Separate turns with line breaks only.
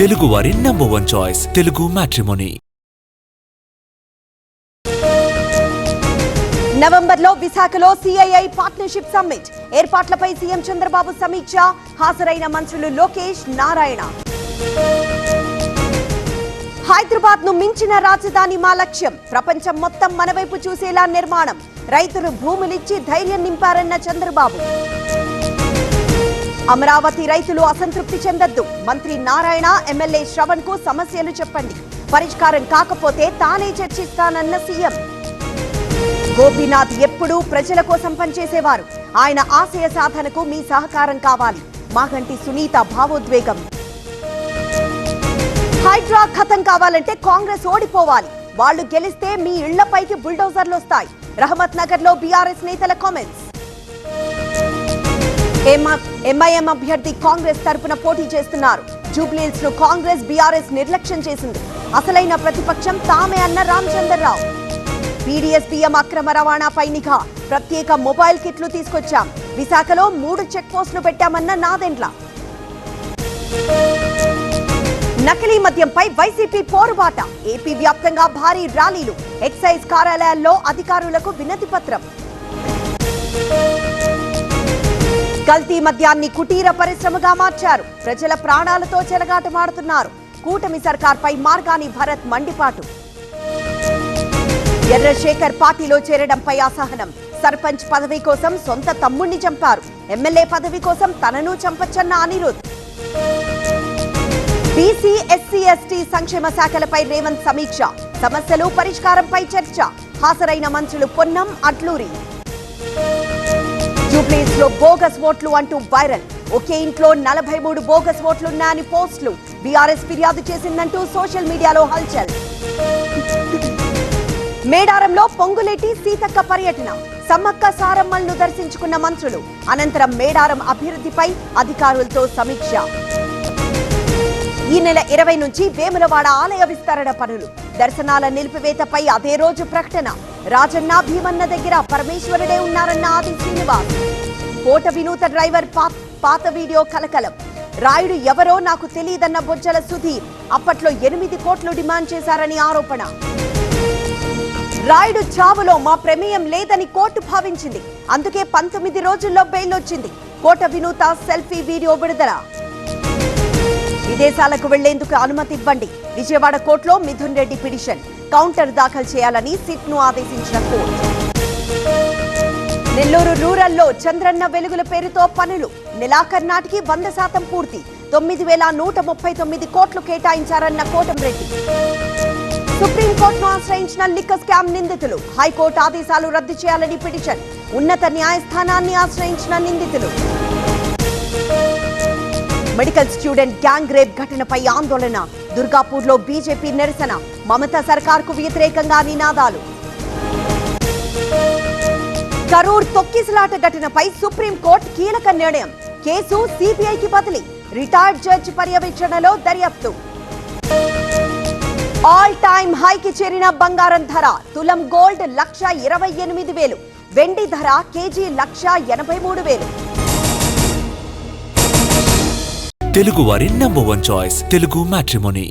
తెలుగువారి number 1 choice Telugu matrimony.
నవంబర్లో విశాఖలో సిఐఐ పార్ట్నర్షిప్ సమ్మిట్ ఏర్పాట్లపై సీఎం చంద్రబాబు సమీక్ష. హాజరైన మంత్రులు లోకేష్, నారాయణ. హైదరాబాద్ ను మించిన రాజధాని మా లక్ష్యం. ప్రపంచం మొత్తం మన వైపు చూసేలా నిర్మాణం. రైతులు భూములిచ్చి ధైర్యం నింపారన్న చంద్రబాబు. అమరావతి రైతులు అసంతృప్తి చెందొద్దు. మంత్రి నారాయణ, ఎమ్మెల్యే శ్రవణ్ కు సమస్యలు చెప్పండి. పరిష్కారం కాకపోతే తానే చర్చిస్తానన్న సీఎం. గోపీనాథ్ ఎప్పుడూ ప్రజల కోసం పనిచేసేవారు. ఆయన ఆశయ సాధనకు మీ సహకారం కావాలి. మాగంటి సునీత భావోద్వేగం. హైడ్రా ఖతం కావాలంటే కాంగ్రెస్ ఓడిపోవాలి. వాళ్లు గెలిస్తే మీ ఇళ్లపైకి బుల్డోజర్లు వస్తాయి. రహమత్ నగర్ లో బీఆర్ఎస్ నేతల కామెంట్స్. ఎంఐఎం అభ్యర్థి కాంగ్రెస్ తరపున పోటీ చేస్తున్నారు. జూబ్లీహిల్స్ ను కాంగ్రెస్, బీఆర్ఎస్ నిర్లక్ష్యం చేసింది. అసలైన ప్రతిపక్షం తామే అన్న రామచంద్రరావు. పీడీఎస్ బియ్యం అక్రమ రవాణాపై నిఘా. ప్రత్యేక మొబైల్ కిట్లు తీసుకొచ్చాం. విశాఖలో 3 చెక్ పోస్టులు పెట్టామన్న నాదెండ్ల. నకిలీ మద్యంపై వైసీపీ పోరుబాట. ఏపీ వ్యాప్తంగా భారీ ర్యాలీలు. ఎక్సైజ్ కార్యాలయాల్లో అధికారులకు వినతి పత్రం. కల్తీ మద్యాన్ని కుటీర పరిశ్రమగా మార్చారు. ప్రజల ప్రాణాలతో చెలగాటమాడుతున్నారు. కూటమి సర్కార్పై మార్గాని భరత్ మండిపాటు. ఎర్రశేఖర్ పార్టీలో చేరడంపై అసహనం. సర్పంచ్ పదవి కోసం సొంత తమ్ముణ్ణి చంపారు. ఎమ్మెల్యే పదవి కోసం తనను చంపచ్చన్న అనిరుద్. బీసీ, ఎస్సీ, ఎస్టీ సంక్షేమ శాఖలపై రేవంత్ సమీక్ష. సమస్యలు పరిష్కారంపై చర్చ. హాజరైన మంత్రులు పొన్నం, అట్లూరి. జూబ్లీహిల్స్ లో బోగస్ ఓట్లు అంటూ వైరల్. ఒకే ఇంట్లో 43 బోగస్ ఓట్లున్నాయని పోస్టులు. బీఆర్ఎస్ ఫిర్యాదు చేసిందంటూ సోషల్ మీడియాలో హల్చల్. మేడారంలో పొంగులేటి సీతక్క పర్యటన. సమ్మక్క సారమ్మలను దర్శించుకున్న మంత్రులు. అనంతరం మేడారం అభివృద్ధిపై అధికారులతో సమీక్ష. ఈ నెల 20 నుంచి వేములవాడ ఆలయ విస్తరణ పనులు. దర్శనాల నిలిపివేతపై అదే రోజు ప్రకటన. రాజన్న, భీమన్న దగ్గర పరమేశ్వరుడే ఉన్నారన్న ఆది శ్రీనివాస్. కోట వినూత డ్రైవర్ పాత వీడియో కలకలం. రాయుడు ఎవరో నాకు తెలియదన్న బొజ్జల సుధీర్. అప్పట్లో 8 కోట్లు డిమాండ్ చేశారని ఆరోపణ. రాయుడు చావులో మా ప్రమేయం లేదని కోర్టు భావించింది. అందుకే 19 రోజుల్లో బెయిల్ వచ్చింది. కోట వినూత సెల్ఫీ వీడియో విడుదల. విదేశాలకు వెళ్లేందుకు అనుమతి ఇవ్వండి. విజయవాడ కోర్టులో మిథున్ రెడ్డి పిటిషన్. కౌంటర్ దాఖలు చేయాలని సిట్ ను ఆదేశించిన కోర్టు. నెల్లూరు రూరల్లో చంద్రన్న వెలుగుల పేరుతో పనులు. నెలాఖరు నాటికి 100% పూర్తి. 9,139 కోట్లు కేటాయించారన్న కోటంరెడ్డి. సుప్రీంకోర్టును ఆశ్రయించిన లిక్కర్ స్కామ్ నిందితులు. హైకోర్టు ఆదేశాలు రద్దు చేయాలని పిటిషన్. ఉన్నత న్యాయస్థానాన్ని ఆశ్రయించిన నిందితులు. మెడికల్ స్టూడెంట్ గ్యాంగ్ రేప్ ఘటనపై ఆందోళన. దుర్గాపూర్లో బీజేపీ నిరసన. మమతా సర్కార్కు వ్యతిరేకంగా నినాదాలు. కరూర్ తొక్కిసలాట ఘటనపై సుప్రీంకోర్టు కీలక నిర్ణయం. కేసు సిబిఐకి బదిలీ. రిటైర్డ్ జడ్జి పర్యవేక్షణలో దర్యాప్తు. ఆల్ టైమ్ హైకి చేరిన బంగారం ధర. తులం గోల్డ్ 1,28,000. వెండి ధర కేజీ 1,83,000.
తెలుగువారి నంబర్ 1 చాయిస్ తెలుగు మ్యాట్రిమోనీ.